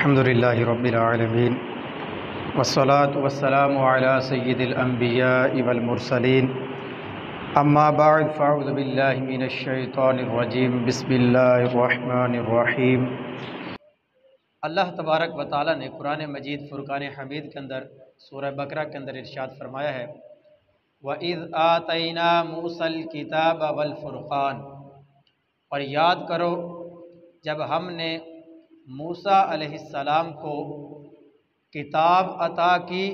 الحمد للہ رب العالمین والصلاة والسلام علی سید الانبیاء والمرسلین اما بعد فاعوذ باللہ من الشیطان الرجیم بسم اللہ الرحمن الرحیم۔ اللہ تبارک و تعالیٰ نے قرآن مجید فرقان حمید کے اندر سورہ بقرہ کے اندر ارشاد فرمایا ہے وَإِذْ آتَيْنَا مُوسَى الْكِتَابَ وَالْفُرْقَانَ، اور یاد کرو جب ہم نے موسیٰ علیہ السلام کو کتاب عطا کی۔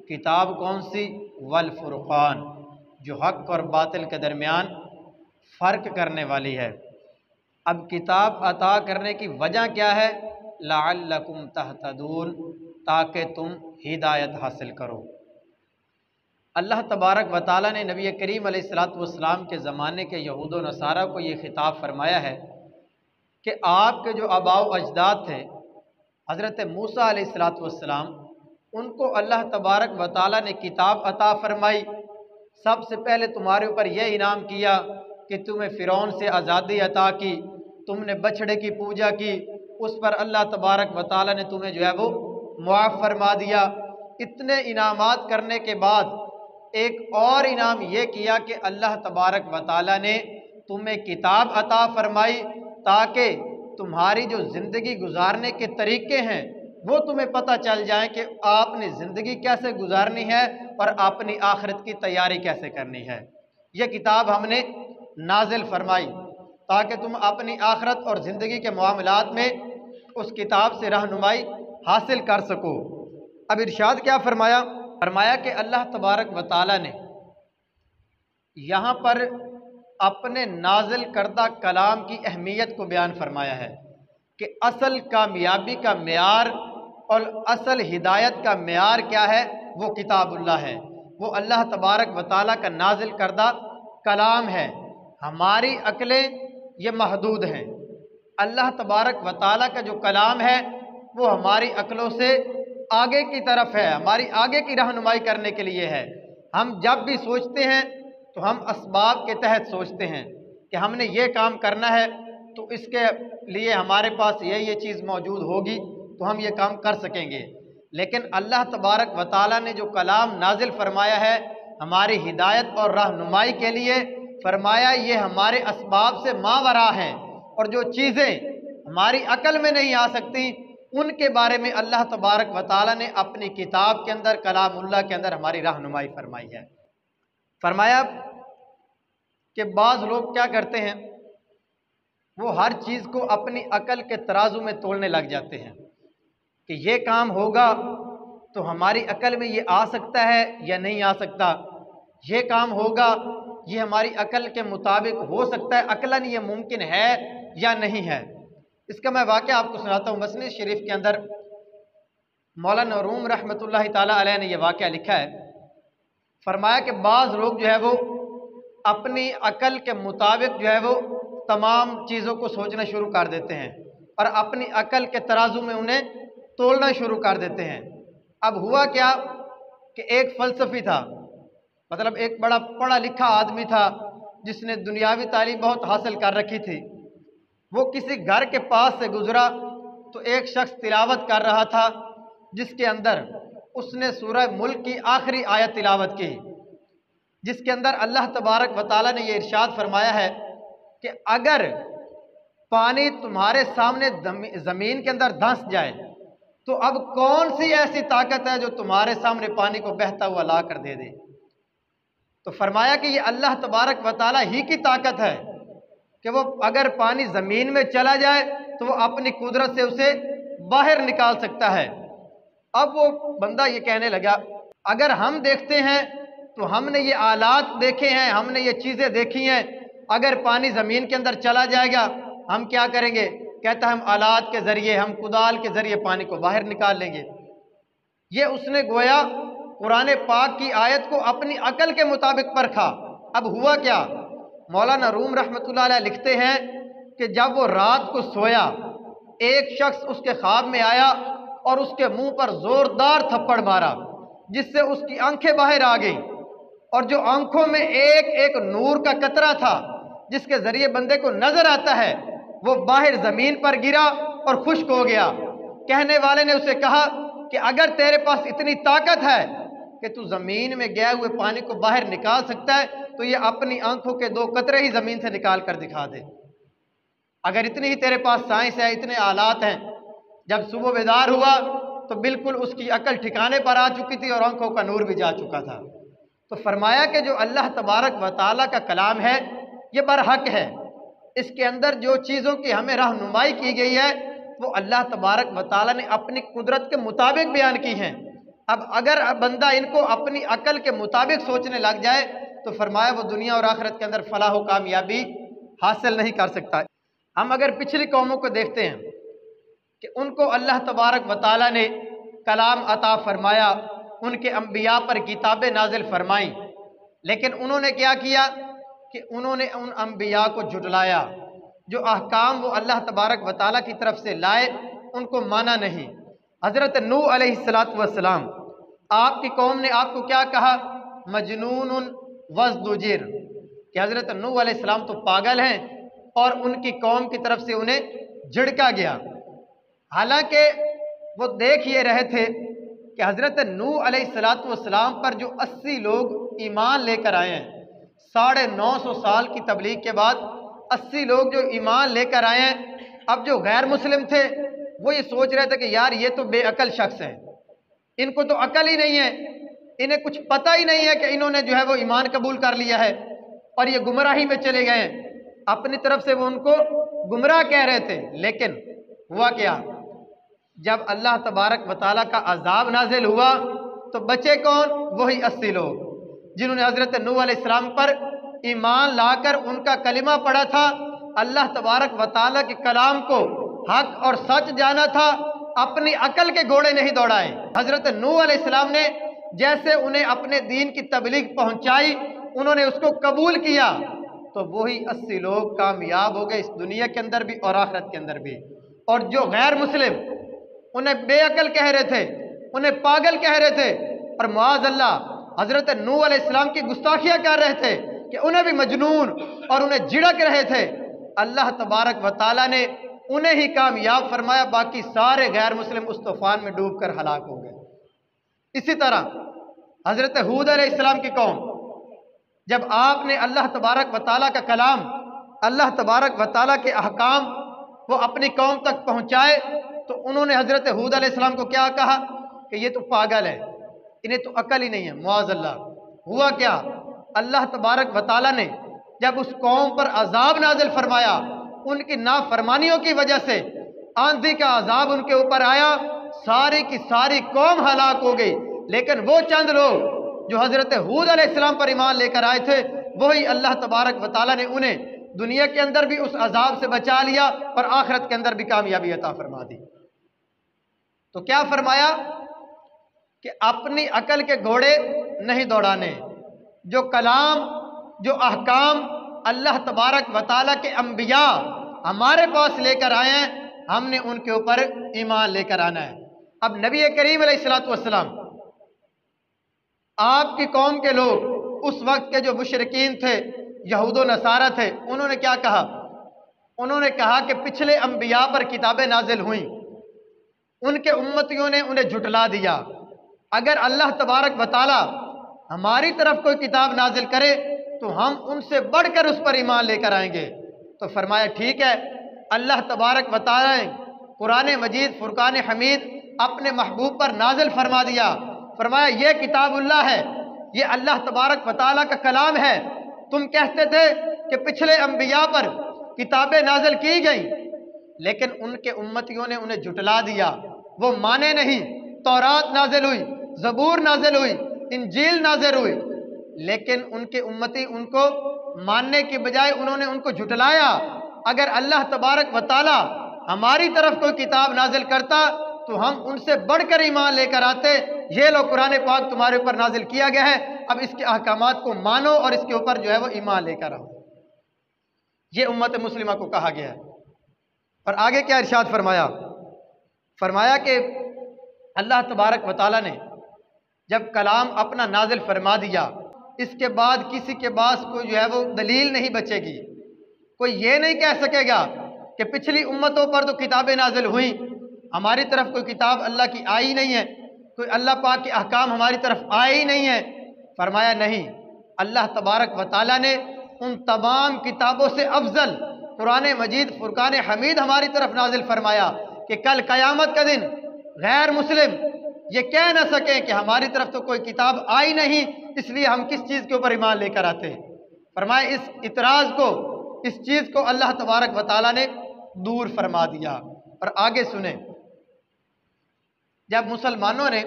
کتاب کون سی؟ والفرقان، جو حق اور باطل کے درمیان فرق کرنے والی ہے۔ اب کتاب عطا کرنے کی وجہ کیا ہے؟ لعلکم تہتدون، تاکہ تم ہدایت حاصل کرو۔ اللہ تبارک و تعالیٰ نے نبی کریم علیہ السلام کے زمانے کے یہود و نصارہ کو یہ خطاب فرمایا ہے کہ آپ کے جو آباء و اجداد تھے حضرت موسیٰ علیہ السلام، ان کو اللہ تبارک و تعالیٰ نے کتاب عطا فرمائی۔ سب سے پہلے تمہارے اوپر یہ انعام کیا کہ تمہیں فرعون سے آزادی عطا کی، تم نے بچھڑے کی پوجا کی، اس پر اللہ تبارک و تعالیٰ نے تمہیں جو ہے وہ معاف فرما دیا۔ اتنے انعامات کرنے کے بعد ایک اور انعام یہ کیا کہ اللہ تبارک و تعالیٰ نے تمہیں کتاب عطا فرمائی تاکہ تمہاری جو زندگی گزارنے کے طریقے ہیں وہ تمہیں پتہ چل جائیں کہ آپ نے زندگی کیسے گزارنی ہے اور اپنی آخرت کی تیاری کیسے کرنی ہے۔ یہ کتاب ہم نے نازل فرمائی تاکہ تم اپنی آخرت اور زندگی کے معاملات میں اس کتاب سے رہنمائی حاصل کر سکو۔ اب ارشاد کیا فرمایا؟ فرمایا کہ اللہ تبارک و تعالیٰ نے یہاں پر اپنے نازل کردہ کلام کی اہمیت کو بیان فرمایا ہے کہ اصل کامیابی کا معیار اور اصل ہدایت کا معیار کیا ہے؟ وہ کتاب اللہ ہے، وہ اللہ تبارک و تعالیٰ کا نازل کردہ کلام ہے۔ ہماری عقلیں یہ محدود ہیں، اللہ تبارک و تعالیٰ کا جو کلام ہے وہ ہماری عقلوں سے آگے کی طرف ہے، ہماری آگے کی رہنمائی کرنے کے لیے ہے۔ ہم جب بھی سوچتے ہیں تو ہم اسباب کے تحت سوچتے ہیں کہ ہم نے یہ کام کرنا ہے تو اس کے لیے ہمارے پاس یہ چیز موجود ہوگی تو ہم یہ کام کر سکیں گے۔ لیکن اللہ تبارک و تعالیٰ نے جو کلام نازل فرمایا ہے ہماری ہدایت اور رہنمائی کے لیے، فرمایا یہ ہمارے اسباب سے ماوراء ہیں، اور جو چیزیں ہماری عقل میں نہیں آ سکتی ان کے بارے میں اللہ تبارک و تعالیٰ نے اپنی کتاب کے اندر، کلام اللہ کے اندر ہماری رہنمائی فرمائی ہے۔ فرمایا کہ بعض لوگ کیا کرتے ہیں، وہ ہر چیز کو اپنی عقل کے ترازو میں تولنے لگ جاتے ہیں کہ یہ کام ہوگا تو ہماری عقل میں یہ آ سکتا ہے یا نہیں آ سکتا، یہ کام ہوگا یہ ہماری عقل کے مطابق ہو سکتا ہے، عقلاً یہ ممکن ہے یا نہیں ہے۔ اس کا میں واقعہ آپ کو سناتا ہوں۔ مسند شریف کے اندر مولانا روم رحمۃ اللہ تعالیٰ علیہ نے یہ واقعہ لکھا ہے۔ فرمایا کہ بعض لوگ جو ہے وہ اپنی عقل کے مطابق جو ہے وہ تمام چیزوں کو سوچنا شروع کر دیتے ہیں اور اپنی عقل کے ترازو میں انہیں تولنا شروع کر دیتے ہیں۔ اب ہوا کیا کہ ایک فلسفی تھا، مطلب ایک بڑا پڑھا لکھا آدمی تھا جس نے دنیاوی تعلیم بہت حاصل کر رکھی تھی۔ وہ کسی گھر کے پاس سے گزرا تو ایک شخص تلاوت کر رہا تھا جس کے اندر اس نے سورہ ملک کی آخری آیت تلاوت کی، جس کے اندر اللہ تبارک و تعالیٰ نے یہ ارشاد فرمایا ہے کہ اگر پانی تمہارے سامنے زمین کے اندر دھنس جائے تو اب کون سی ایسی طاقت ہے جو تمہارے سامنے پانی کو بہتا ہوا لا کر دے دے؟ تو فرمایا کہ یہ اللہ تبارک و تعالیٰ ہی کی طاقت ہے کہ وہ اگر پانی زمین میں چلا جائے تو وہ اپنی قدرت سے اسے باہر نکال سکتا ہے۔ اب وہ بندہ یہ کہنے لگا اگر ہم دیکھتے ہیں تو ہم نے یہ آلات دیکھے ہیں، ہم نے یہ چیزیں دیکھی ہیں، اگر پانی زمین کے اندر چلا جائے گا ہم کیا کریں گے؟ کہتا ہے ہم آلات کے ذریعے، ہم کدال کے ذریعے پانی کو باہر نکال لیں گے۔ یہ اس نے گویا قرآن پاک کی آیت کو اپنی عقل کے مطابق پرکھا۔ اب ہوا کیا؟ مولانا روم رحمۃ اللہ علیہ لکھتے ہیں کہ جب وہ رات کو سویا ایک شخص اس کے خواب میں آیا اور اس کے منہ پر زوردار تھپڑ مارا جس سے اس کی آنکھیں باہر آ گئیں، اور جو آنکھوں میں ایک ایک نور کا قطرہ تھا جس کے ذریعے بندے کو نظر آتا ہے وہ باہر زمین پر گرا اور خشک ہو گیا۔ کہنے والے نے اسے کہا کہ اگر تیرے پاس اتنی طاقت ہے کہ تو زمین میں گئے ہوئے پانی کو باہر نکال سکتا ہے تو یہ اپنی آنکھوں کے 2 قطرے ہی زمین سے نکال کر دکھا دے۔ اگر اتنی ہی تیرے پاس سائنس ہے، اتنے آلات ہیں۔ جب صبح بیدار ہوا تو بالکل اس کی عقل ٹھکانے پر آ چکی تھی اور آنکھوں کا نور بھی جا چکا تھا۔ تو فرمایا کہ جو اللہ تبارک و تعالیٰ کا کلام ہے یہ برحق ہے، اس کے اندر جو چیزوں کی ہمیں رہنمائی کی گئی ہے وہ اللہ تبارک و تعالیٰ نے اپنی قدرت کے مطابق بیان کی ہیں۔ اب اگر بندہ ان کو اپنی عقل کے مطابق سوچنے لگ جائے تو فرمایا وہ دنیا اور آخرت کے اندر فلاح و کامیابی حاصل نہیں کر سکتا۔ ہم اگر پچھلی قوموں کو دیکھتے ہیں کہ ان کو اللہ تبارک و تعالیٰ نے کلام عطا فرمایا، ان کے انبیاء پر کتابیں نازل فرمائیں، لیکن انہوں نے کیا کیا کہ انہوں نے ان انبیاء کو جھٹلایا۔ جو احکام وہ اللہ تبارک و تعالیٰ کی طرف سے لائے ان کو مانا نہیں۔ حضرت نوح علیہ السلام، آپ کی قوم نے آپ کو کیا کہا؟ مجنون وازدجر، کہ حضرت نوح علیہ السلام تو پاگل ہیں، اور ان کی قوم کی طرف سے انہیں جھڑکا گیا۔ حالانکہ وہ دیکھ یہ رہے تھے کہ حضرت نوح علیہ السلام پر جو 80 لوگ ایمان لے کر آئے ہیں، 950 سال کی تبلیغ کے بعد 80 لوگ جو ایمان لے کر آئے ہیں، اب جو غیر مسلم تھے وہ یہ سوچ رہے تھے کہ یار یہ تو بے عقل شخص ہیں، ان کو تو عقل ہی نہیں ہے، انہیں کچھ پتہ ہی نہیں ہے کہ انہوں نے جو ہے وہ ایمان قبول کر لیا ہے اور یہ گمراہی میں چلے گئے ہیں۔ اپنی طرف سے وہ ان کو گمراہ کہہ رہے تھے، لیکن ہوا کیا؟ جب اللہ تبارک و تعالیٰ کا عذاب نازل ہوا تو بچے کون؟ وہی 80 لوگ جنہوں نے حضرت نوح علیہ السلام پر ایمان لا کر ان کا کلمہ پڑھا تھا، اللہ تبارک و تعالیٰ کے کلام کو حق اور سچ جانا تھا، اپنی عقل کے گھوڑے نہیں دوڑائے۔ حضرت نوح علیہ السلام نے جیسے انہیں اپنے دین کی تبلیغ پہنچائی، انہوں نے اس کو قبول کیا، تو وہی 80 لوگ کامیاب ہو گئے اس دنیا کے اندر بھی اور آخرت کے اندر بھی۔ اور جو غیر مسلم انہیں بے عقل کہہ رہے تھے، انہیں پاگل کہہ رہے تھے، اور معاذ اللہ حضرت نوح علیہ السلام کی گستاخیاں کر رہے تھے کہ انہیں بھی مجنون اور انہیں جھڑک رہے تھے، اللہ تبارک و تعالیٰ نے انہیں ہی کامیاب فرمایا، باقی سارے غیر مسلم اس طوفان میں ڈوب کر ہلاک ہو گئے۔ اسی طرح حضرت ہود علیہ السلام کی قوم، جب آپ نے اللہ تبارک و تعالیٰ کا کلام، اللہ تبارک و تعالیٰ کے احکام وہ اپنی قوم تک پہنچائے تو انہوں نے حضرت ہود علیہ السلام کو کیا کہا کہ یہ تو پاگل ہے، انہیں تو عقل ہی نہیں ہے۔ معاذ اللہ، ہوا کیا؟ اللہ تبارک و تعالیٰ نے جب اس قوم پر عذاب نازل فرمایا، ان کی نافرمانیوں کی وجہ سے آندھی کا عذاب ان کے اوپر آیا، ساری کی ساری قوم ہلاک ہو گئی، لیکن وہ چند لوگ جو حضرت ہود علیہ السلام پر ایمان لے کر آئے تھے، وہی اللہ تبارک و تعالیٰ نے انہیں دنیا کے اندر بھی اس عذاب سے بچا لیا اور آخرت کے اندر بھی کامیابی عطا فرما دی۔ تو کیا فرمایا کہ اپنی عقل کے گھوڑے نہیں دوڑانے، جو کلام، جو احکام اللہ تبارک و تعالیٰ کے انبیاء ہمارے پاس لے کر آئے ہیں، ہم نے ان کے اوپر ایمان لے کر آنا ہے۔ اب نبی کریم علیہ السلام، آپ کی قوم کے لوگ اس وقت کے جو مشرکین تھے، یہود و نصارہ تھے، انہوں نے کیا کہا؟ انہوں نے کہا کہ پچھلے انبیاء پر کتابیں نازل ہوئیں، ان کے امتیوں نے انہیں جھٹلا دیا، اگر اللہ تبارک و تعالی ہماری طرف کوئی کتاب نازل کرے تو ہم ان سے بڑھ کر اس پر ایمان لے کر آئیں گے۔ تو فرمایا ٹھیک ہے، اللہ تبارک و تعالی نے قرآن مجید فرقان حمید اپنے محبوب پر نازل فرما دیا، فرمایا یہ کتاب اللہ ہے، یہ اللہ تبارک و تعالیٰ کا کلام ہے۔ تم کہتے تھے کہ پچھلے انبیاء پر کتابیں نازل کی گئیں، لیکن ان کے امتیوں نے انہیں جھٹلا دیا، وہ مانے نہیں۔ تورات نازل ہوئی، زبور نازل ہوئی، انجیل نازل ہوئی، لیکن ان کے امتی ان کو ماننے کی بجائے انہوں نے ان کو جھٹلایا۔ اگر اللہ تبارک و تعالیٰ ہماری طرف کوئی کتاب نازل کرتا تو ہم ان سے بڑھ کر ایمان لے کر آتے، یہ لو قرآن پاک تمہارے اوپر نازل کیا گیا ہے، اب اس کے احکامات کو مانو اور اس کے اوپر جو ہے وہ ایمان لے کر آؤ۔ یہ امت مسلمہ کو کہا گیا ہے۔ اور آگے کیا ارشاد فرمایا؟ فرمایا کہ اللہ تبارک و تعالیٰ نے جب کلام اپنا نازل فرما دیا، اس کے بعد کسی کے پاس کوئی جو ہے وہ دلیل نہیں بچے گی، کوئی یہ نہیں کہہ سکے گا کہ پچھلی امتوں پر تو کتابیں نازل ہوئیں، ہماری طرف کوئی کتاب اللہ کی آئی نہیں ہے، کوئی اللہ پاک کے احکام ہماری طرف آئے ہی نہیں ہے؟ فرمایا نہیں، اللہ تبارک و تعالیٰ نے ان تمام کتابوں سے افضل قرآن مجید فرقان حمید ہماری طرف نازل فرمایا کہ کل قیامت کا دن غیر مسلم یہ کہہ نہ سکیں کہ ہماری طرف تو کوئی کتاب آئی نہیں، اس لیے ہم کس چیز کے اوپر ایمان لے کر آتے ہیں۔ فرمایا اس اعتراض کو، اس چیز کو اللہ تبارک و تعالیٰ نے دور فرما دیا۔ اور آگے سنیں، جب مسلمانوں نے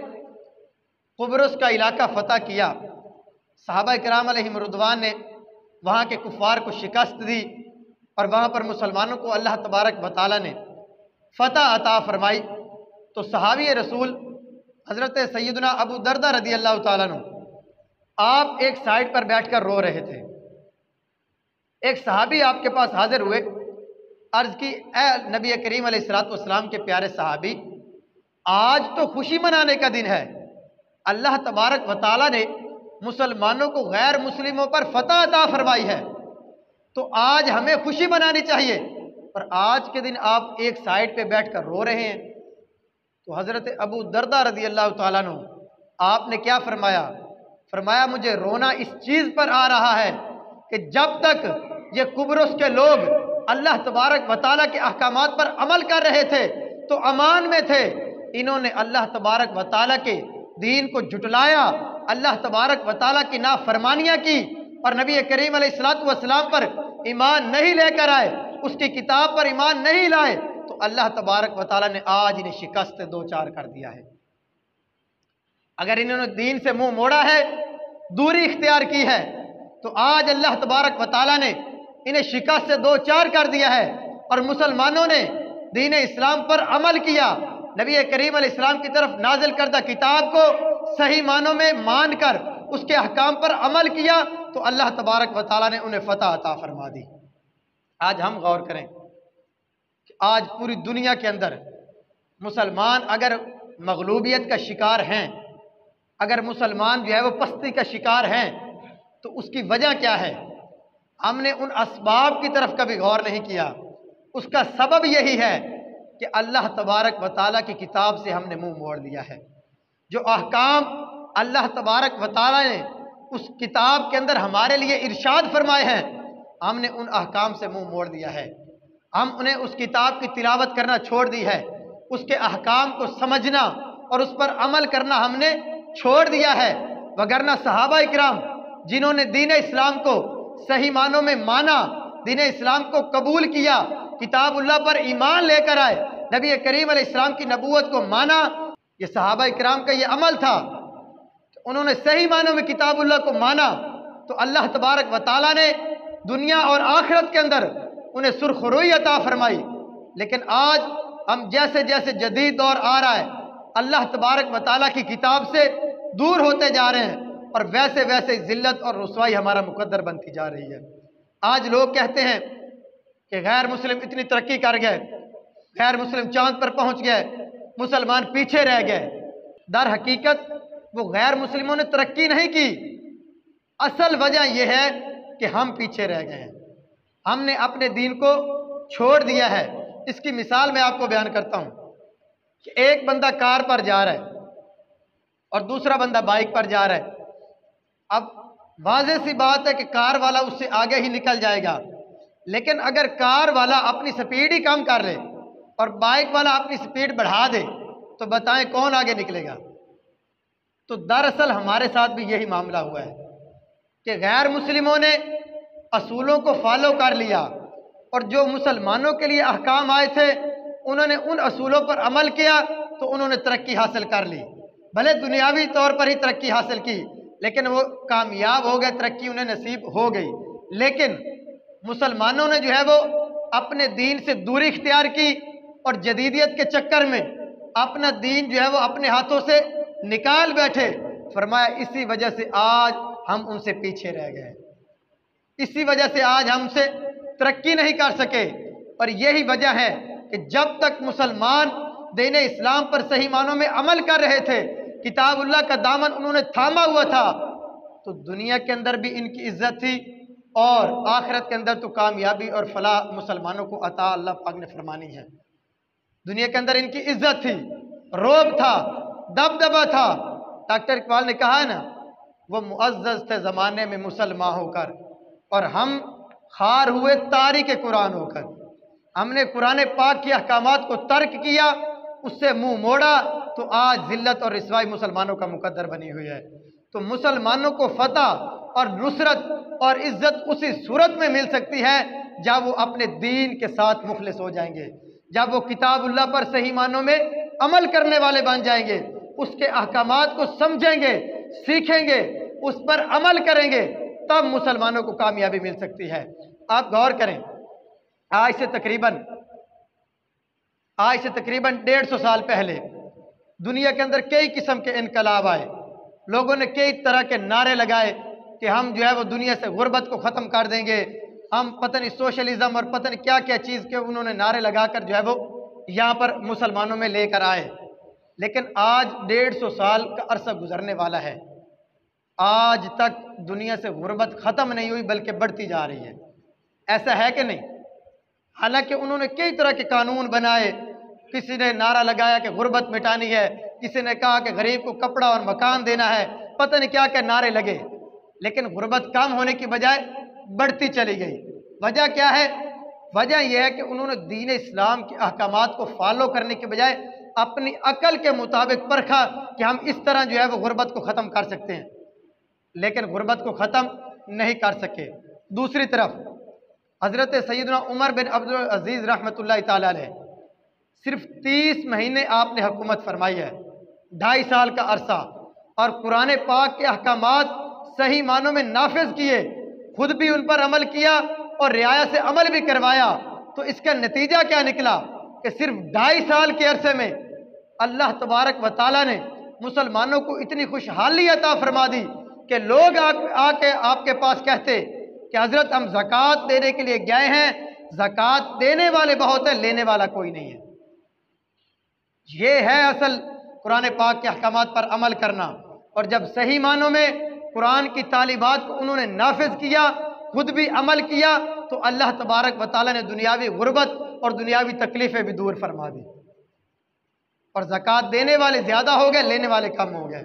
قبرص کا علاقہ فتح کیا، صحابہ کرام علیہم رضوان نے وہاں کے کفار کو شکست دی اور وہاں پر مسلمانوں کو اللہ تبارک و تعالیٰ نے فتح عطا فرمائی، تو صحابی رسول حضرت سیدنا ابو دردہ رضی اللہ تعالیٰ عنہ آپ ایک سائڈ پر بیٹھ کر رو رہے تھے۔ ایک صحابی آپ کے پاس حاضر ہوئے، عرض کی اے نبی کریم علیہ الصلوۃ والسلام کے پیارے صحابی، آج تو خوشی منانے کا دن ہے، اللہ تبارک و تعالیٰ نے مسلمانوں کو غیر مسلموں پر فتح عطا فرمائی ہے، تو آج ہمیں خوشی منانی چاہیے، اور آج کے دن آپ ایک سائڈ پہ بیٹھ کر رو رہے ہیں۔ تو حضرت ابو دردہ رضی اللہ تعالیٰ عنہ آپ نے کیا فرمایا؟ فرمایا مجھے رونا اس چیز پر آ رہا ہے کہ جب تک یہ قبرص کے لوگ اللہ تبارک و تعالیٰ کے احکامات پر عمل کر رہے تھے تو امان میں تھے، انہوں نے اللہ تبارک و تعالیٰ کے دین کو جھٹلایا، اللہ تبارک و تعالیٰ کی نافرمانیاں کی اور نبی کریم علیہ الصلوۃ والسلام پر ایمان نہیں لے کر آئے، اس کی کتاب پر ایمان نہیں لائے، تو اللہ تبارک و تعالیٰ نے آج انہیں شکست دو چار کر دیا ہے۔ اگر انہوں نے دین سے منہ موڑا ہے، دوری اختیار کی ہے، تو آج اللہ تبارک و تعالیٰ نے انہیں شکست سے دو چار کر دیا ہے، اور مسلمانوں نے دین اسلام پر عمل کیا، نبی کریم علیہ السلام کی طرف نازل کردہ کتاب کو صحیح معنوں میں مان کر اس کے احکام پر عمل کیا، تو اللہ تبارک و تعالیٰ نے انہیں فتح عطا فرما دی۔ آج ہم غور کریں کہ آج پوری دنیا کے اندر مسلمان اگر مغلوبیت کا شکار ہیں، اگر مسلمان جو ہے وہ پستی کا شکار ہیں، تو اس کی وجہ کیا ہے؟ ہم نے ان اسباب کی طرف کبھی غور نہیں کیا۔ اس کا سبب یہی ہے کہ اللہ تبارک و تعالیٰ کی کتاب سے ہم نے منہ موڑ لیا ہے۔ جو احکام اللہ تبارک و تعالیٰ نے اس کتاب کے اندر ہمارے لیے ارشاد فرمائے ہیں، ہم نے ان احکام سے منہ موڑ دیا ہے۔ ہم انہیں اس کتاب کی تلاوت کرنا چھوڑ دی ہے، اس کے احکام کو سمجھنا اور اس پر عمل کرنا ہم نے چھوڑ دیا ہے۔ وگرنہ صحابہ اکرام جنہوں نے دین اسلام کو صحیح معنوں میں مانا، دین اسلام کو قبول کیا، کتاب اللہ پر ایمان لے کر آئے، نبی کریم علیہ السلام کی نبوت کو مانا، یہ صحابہ اکرام کا یہ عمل تھا، انہوں نے صحیح معنوں میں کتاب اللہ کو مانا، تو اللہ تبارک و تعالیٰ نے دنیا اور آخرت کے اندر انہیں سرخ روئی عطا فرمائی۔ لیکن آج ہم جیسے جیسے جدید دور آ رہا ہے، اللہ تبارک و تعالیٰ کی کتاب سے دور ہوتے جا رہے ہیں، اور ویسے ویسے ذلت اور رسوائی ہمارا مقدر بنتی جا رہی ہے۔ آج لوگ کہتے ہیں کہ غیر مسلم اتنی ترقی کر گئے، غیر مسلم چاند پر پہنچ گئے، مسلمان پیچھے رہ گئے۔ در حقیقت وہ غیر مسلموں نے ترقی نہیں کی، اصل وجہ یہ ہے کہ ہم پیچھے رہ گئے ہیں، ہم نے اپنے دین کو چھوڑ دیا ہے۔ اس کی مثال میں آپ کو بیان کرتا ہوں کہ ایک بندہ کار پر جا رہا ہے اور دوسرا بندہ بائک پر جا رہا ہے۔ اب واضح سی بات ہے کہ کار والا اس سے آگے ہی نکل جائے گا، لیکن اگر کار والا اپنی سپیڈ ہی کم کر لے اور بائک والا اپنی سپیڈ بڑھا دے تو بتائیں کون آگے نکلے گا؟ تو دراصل ہمارے ساتھ بھی یہی معاملہ ہوا ہے کہ غیر مسلموں نے اصولوں کو فالو کر لیا، اور جو مسلمانوں کے لیے احکام آئے تھے انہوں نے ان اصولوں پر عمل کیا تو انہوں نے ترقی حاصل کر لی، بھلے دنیاوی طور پر ہی ترقی حاصل کی، لیکن وہ کامیاب ہو گئے، ترقی انہیں نصیب ہو گئی۔ لیکن مسلمانوں نے جو ہے وہ اپنے دین سے دوری اختیار کی اور جدیدیت کے چکر میں اپنا دین جو ہے وہ اپنے ہاتھوں سے نکال بیٹھے۔ فرمایا اسی وجہ سے آج ہم ان سے پیچھے رہ گئے، اسی وجہ سے آج ہم سے ترقی نہیں کر سکے۔ اور یہی وجہ ہے کہ جب تک مسلمان دین اسلام پر صحیح معنوں میں عمل کر رہے تھے، کتاب اللہ کا دامن انہوں نے تھاما ہوا تھا، تو دنیا کے اندر بھی ان کی عزت تھی، اور آخرت کے اندر تو کامیابی اور فلاح مسلمانوں کو عطا اللہ پاک نے فرمانی ہے۔ دنیا کے اندر ان کی عزت تھی، روب تھا، دبدبا تھا۔ ڈاکٹر اقبال نے کہا ہے نا، وہ معزز تھے زمانے میں مسلمان ہو کر، اور ہم خار ہوئے تاریخ قرآن ہو کر۔ ہم نے قرآن پاک کی احکامات کو ترک کیا، اس سے منہ موڑا، تو آج ذلت اور رسوائی مسلمانوں کا مقدر بنی ہوئی ہے۔ تو مسلمانوں کو فتح اور نصرت اور عزت اسی صورت میں مل سکتی ہے جب وہ اپنے دین کے ساتھ مخلص ہو جائیں گے، جب وہ کتاب اللہ پر صحیح معنوں میں عمل کرنے والے بن جائیں گے، اس کے احکامات کو سمجھیں گے، سیکھیں گے، اس پر عمل کریں گے، تب مسلمانوں کو کامیابی مل سکتی ہے۔ آپ غور کریں، آج سے تقریباً 150 سال پہلے دنیا کے اندر کئی قسم کے انقلاب آئے، لوگوں نے کئی طرح کے نعرے لگائے کہ ہم جو ہے وہ دنیا سے غربت کو ختم کر دیں گے، ہم پتہ نہیں سوشلزم اور پتہ نہیں کیا کیا چیز کے انہوں نے نعرے لگا کر جو ہے وہ یہاں پر مسلمانوں میں لے کر آئے۔ لیکن آج 150 سال کا عرصہ گزرنے والا ہے، آج تک دنیا سے غربت ختم نہیں ہوئی بلکہ بڑھتی جا رہی ہے۔ ایسا ہے کہ نہیں؟ حالانکہ انہوں نے کئی طرح کے قانون بنائے، کسی نے نعرہ لگایا کہ غربت مٹانی ہے، کسی نے کہا کہ غریب کو کپڑا اور مکان دینا ہے، پتہ نہیں کیا کیا نعرے لگے، لیکن غربت کم ہونے کی بجائے بڑھتی چلی گئی۔ وجہ کیا ہے؟ وجہ یہ ہے کہ انہوں نے دین اسلام کے احکامات کو فالو کرنے کے بجائے اپنی عقل کے مطابق پرکھا کہ ہم اس طرح جو ہے وہ غربت کو ختم کر سکتے ہیں، لیکن غربت کو ختم نہیں کر سکے۔ دوسری طرف حضرت سیدنا عمر بن عبدالعزیز رحمۃ اللہ تعالیٰ علیہ، صرف 30 مہینے آپ نے حکومت فرمائی ہے، 2.5 سال کا عرصہ، اور قرآن پاک کے احکامات صحیح معنوں میں نافذ کیے، خود بھی ان پر عمل کیا اور رعایا سے عمل بھی کروایا۔ تو اس کا نتیجہ کیا نکلا کہ صرف 2.5 سال کے عرصے میں اللہ تبارک و تعالیٰ نے مسلمانوں کو اتنی خوشحالی عطا فرما دی کہ لوگ آ کے آپ کے پاس کہتے کہ حضرت ہم زکوٰۃ دینے کے لیے گئے ہیں، زکوٰۃ دینے والے بہت ہیں، لینے والا کوئی نہیں ہے۔ یہ ہے اصل قرآن پاک کے احکامات پر عمل کرنا، اور جب صحیح معنوں میں قرآن کی تعلیمات کو انہوں نے نافذ کیا، خود بھی عمل کیا، تو اللہ تبارک و تعالیٰ نے دنیاوی غربت اور دنیاوی تکلیفیں بھی دور فرما دی، اور زکوٰۃ دینے والے زیادہ ہو گئے، لینے والے کم ہو گئے۔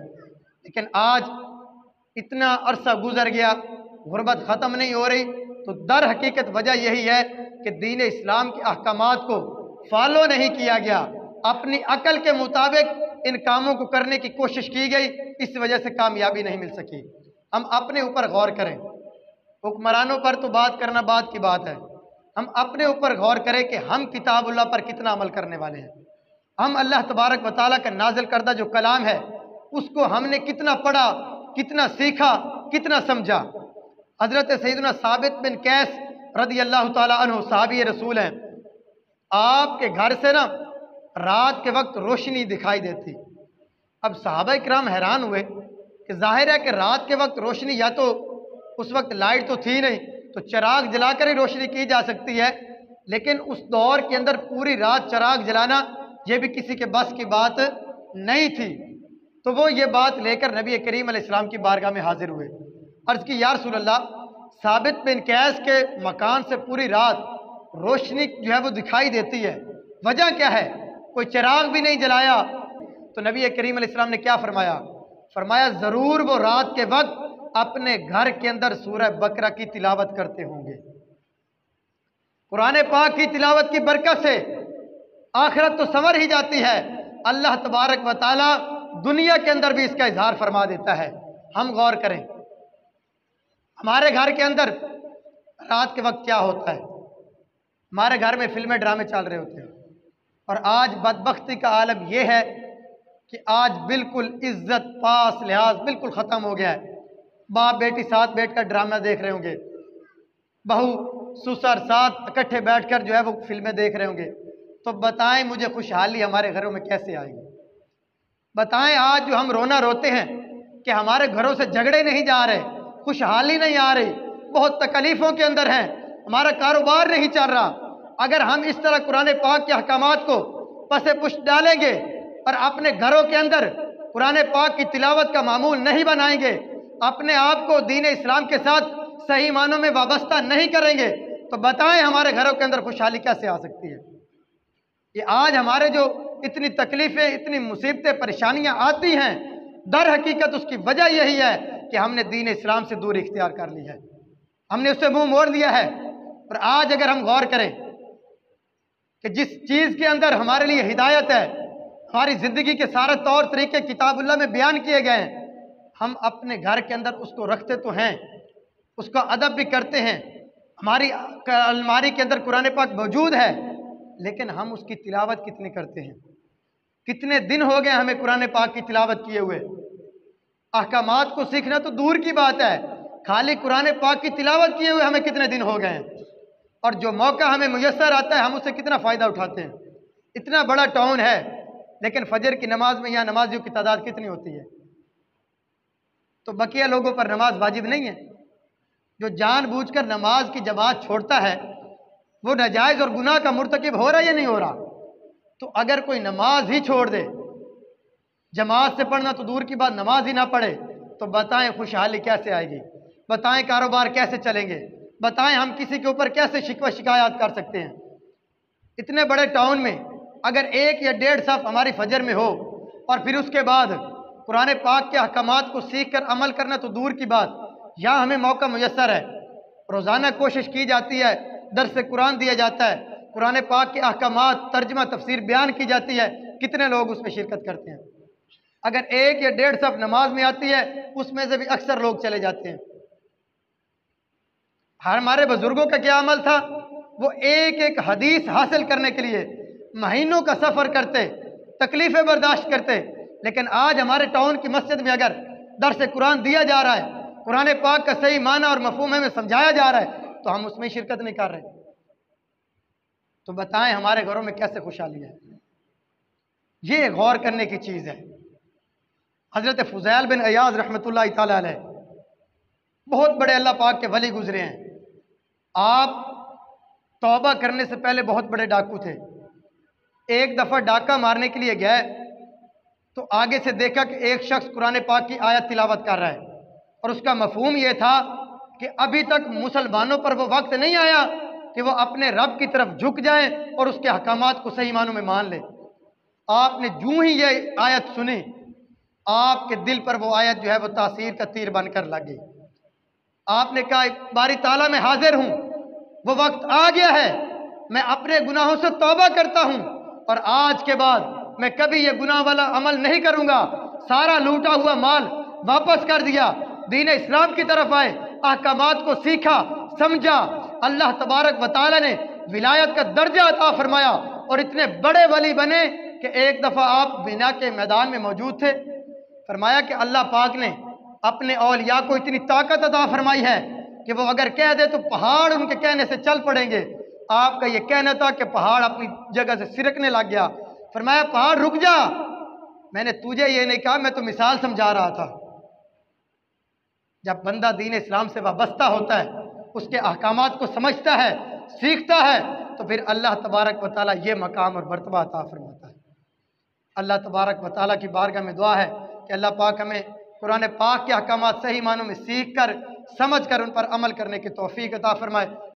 لیکن آج اتنا عرصہ گزر گیا، غربت ختم نہیں ہو رہی، تو در حقیقت وجہ یہی ہے کہ دین اسلام کے احکامات کو فالو نہیں کیا گیا، اپنی عقل کے مطابق ان کاموں کو کرنے کی کوشش کی گئی، اس وجہ سے کامیابی نہیں مل سکی۔ ہم اپنے اوپر غور کریں، حکمرانوں پر تو بات کرنا بات کی بات ہے، ہم اپنے اوپر غور کریں کہ ہم کتاب اللہ پر کتنا عمل کرنے والے ہیں، ہم اللہ تبارک و تعالیٰ کا نازل کردہ جو کلام ہے اس کو ہم نے کتنا پڑھا، کتنا سیکھا، کتنا سمجھا۔ حضرت سیدنا ثابت بن قیس رضی اللہ تعالیٰ عنہ صحابی رسول ہیں، آپ کے گھر سے نا رات کے وقت روشنی دکھائی دیتی۔ اب صحابہ کرام حیران ہوئے کہ ظاہر ہے کہ رات کے وقت روشنی، یا تو اس وقت لائٹ تو تھی نہیں تو چراغ جلا کر ہی روشنی کی جا سکتی ہے، لیکن اس دور کے اندر پوری رات چراغ جلانا یہ بھی کسی کے بس کی بات نہیں تھی۔ تو وہ یہ بات لے کر نبی کریم علیہ السلام کی بارگاہ میں حاضر ہوئے، عرض کی یا رسول اللہ، ثابت بن قیس کے مکان سے پوری رات روشنی جو ہے وہ دکھائی دیتی ہے، وجہ کیا ہے؟ کوئی چراغ بھی نہیں جلایا۔ تو نبی کریم علیہ السلام نے کیا فرمایا؟ فرمایا ضرور وہ رات کے وقت اپنے گھر کے اندر سورہ بقرہ کی تلاوت کرتے ہوں گے۔ قرآن پاک کی تلاوت کی برکت سے آخرت تو سنور ہی جاتی ہے، اللہ تبارک و تعالی دنیا کے اندر بھی اس کا اظہار فرما دیتا ہے۔ ہم غور کریں، ہمارے گھر کے اندر رات کے وقت کیا ہوتا ہے؟ ہمارے گھر میں فلمیں ڈرامے چل رہے ہوتے ہیں، اور آج بدبختی کا عالم یہ ہے کہ آج بالکل عزت پاس لحاظ بالکل ختم ہو گیا ہے۔ باپ بیٹی ساتھ بیٹھ کر ڈرامہ دیکھ رہے ہوں گے، بہو سسر ساتھ اکٹھے بیٹھ کر جو ہے وہ فلمیں دیکھ رہے ہوں گے۔ تو بتائیں مجھے خوشحالی ہمارے گھروں میں کیسے آئے گی؟ بتائیں آج جو ہم رونا روتے ہیں کہ ہمارے گھروں سے جھگڑے نہیں جا رہے، خوشحالی نہیں آ رہی، بہت تکلیفوں کے اندر ہیں، ہمارا کاروبار نہیں چل رہا۔ اگر ہم اس طرح قرآن پاک کے احکامات کو پس پش ڈالیں گے اور اپنے گھروں کے اندر قرآن پاک کی تلاوت کا معمول نہیں بنائیں گے، اپنے آپ کو دین اسلام کے ساتھ صحیح معنوں میں وابستہ نہیں کریں گے، تو بتائیں ہمارے گھروں کے اندر خوشحالی کیسے آ سکتی ہے؟ یہ آج ہمارے جو اتنی تکلیفیں، اتنی مصیبتیں، پریشانیاں آتی ہیں، در حقیقت اس کی وجہ یہی ہے کہ ہم نے دین اسلام سے دوری اختیار کر لی ہے، ہم نے اس سے منہ موڑ لیا ہے۔ اور آج اگر ہم غور کریں کہ جس چیز کے اندر ہمارے لیے ہدایت ہے، ہماری زندگی کے سارے طور طریقے کتاب اللہ میں بیان کیے گئے ہیں، ہم اپنے گھر کے اندر اس کو رکھتے تو ہیں، اس کا ادب بھی کرتے ہیں، ہماری الماری کے اندر قرآن پاک موجود ہے، لیکن ہم اس کی تلاوت کتنی کرتے ہیں؟ کتنے دن ہو گئے ہمیں قرآن پاک کی تلاوت کیے ہوئے؟ احکامات کو سیکھنا تو دور کی بات ہے، خالی قرآن پاک کی تلاوت کیے ہوئے ہمیں کتنے دن ہو گئے ہیں؟ اور جو موقع ہمیں میسر آتا ہے ہم اس سے کتنا فائدہ اٹھاتے ہیں؟ اتنا بڑا ٹاؤن ہے، لیکن فجر کی نماز میں یہاں نمازیوں کی تعداد کتنی ہوتی ہے؟ تو بقیہ لوگوں پر نماز واجب نہیں ہے؟ جو جان بوجھ کر نماز کی جماعت چھوڑتا ہے وہ ناجائز اور گناہ کا مرتکب ہو رہا ہے یا نہیں ہو رہا؟ تو اگر کوئی نماز ہی چھوڑ دے، جماعت سے پڑھنا تو دور کی بات نماز ہی نہ پڑھے، تو بتائیں خوشحالی کیسے آئے گی؟ بتائیں کاروبار کیسے چلیں گے؟ بتائیں ہم کسی کے اوپر کیسے شکوہ شکایات کر سکتے ہیں؟ اتنے بڑے ٹاؤن میں اگر 1 یا 1.5 صف ہماری فجر میں ہو اور پھر اس کے بعد قرآن پاک کے احکامات کو سیکھ کر عمل کرنا تو دور کی بات، یہاں ہمیں موقع میسر ہے، روزانہ کوشش کی جاتی ہے، درس قرآن دیا جاتا ہے، قرآن پاک کے احکامات، ترجمہ، تفسیر بیان کی جاتی ہے، کتنے لوگ اس میں شرکت کرتے ہیں؟ اگر 1 یا 1.5 صف نماز میں آتی ہے اس میں سے بھی اکثر لوگ چلے جاتے ہیں۔ ہمارے بزرگوں کا کیا عمل تھا؟ وہ ایک ایک حدیث حاصل کرنے کے لیے مہینوں کا سفر کرتے، تکلیفیں برداشت کرتے، لیکن آج ہمارے ٹاؤن کی مسجد میں اگر درس قرآن دیا جا رہا ہے، قرآن پاک کا صحیح معنی اور مفہوم ہمیں سمجھایا جا رہا ہے، تو ہم اس میں شرکت نہیں کر رہے۔ تو بتائیں ہمارے گھروں میں کیسے خوشحالی ہے؟ یہ غور کرنے کی چیز ہے۔ حضرت فضیل بن عیاض رحمۃ اللہ تعالی علیہ بہت بڑے اللہ پاک کے ولی گزرے ہیں۔ آپ توبہ کرنے سے پہلے بہت بڑے ڈاکو تھے۔ ایک دفعہ ڈاکہ مارنے کے لیے گئے تو آگے سے دیکھا کہ ایک شخص قرآن پاک کی آیت تلاوت کر رہا ہے، اور اس کا مفہوم یہ تھا کہ ابھی تک مسلمانوں پر وہ وقت نہیں آیا کہ وہ اپنے رب کی طرف جھک جائیں اور اس کے احکامات کو صحیح معنوں میں مان لیں۔ آپ نے جو ہی یہ آیت سنی، آپ کے دل پر وہ آیت جو ہے وہ تاثیر کا تیر بن کر لگی۔ آپ نے کہا باری تعالیٰ میں حاضر ہوں، وہ وقت آ گیا ہے، میں اپنے گناہوں سے توبہ کرتا ہوں، اور آج کے بعد میں کبھی یہ گناہ والا عمل نہیں کروں گا۔ سارا لوٹا ہوا مال واپس کر دیا، دین اسلام کی طرف آئے، احکامات کو سیکھا، سمجھا، اللہ تبارک و تعالی نے ولایت کا درجہ عطا فرمایا، اور اتنے بڑے ولی بنے کہ ایک دفعہ آپ بنا کے میدان میں موجود تھے۔ فرمایا کہ اللہ پاک نے اپنے اولیاء کو اتنی طاقت عطا فرمائی ہے کہ وہ اگر کہہ دے تو پہاڑ ان کے کہنے سے چل پڑیں گے۔ آپ کا یہ کہنا تھا کہ پہاڑ اپنی جگہ سے سرکنے لگ گیا۔ فرمایا پہاڑ رک جا، میں نے تجھے یہ نہیں کہا، میں تو مثال سمجھا رہا تھا۔ جب بندہ دین اسلام سے وابستہ ہوتا ہے، اس کے احکامات کو سمجھتا ہے، سیکھتا ہے، تو پھر اللہ تبارک و تعالیٰ یہ مقام اور مرتبہ عطا فرماتا ہے۔ اللہ تبارک و تعالیٰ کی بارگاہ میں دعا ہے کہ اللہ پاک ہمیں قرآن پاک کے احکامات صحیح معنوں میں سیکھ کر، سمجھ کر ان پر عمل کرنے کی توفیق عطا فرمائے۔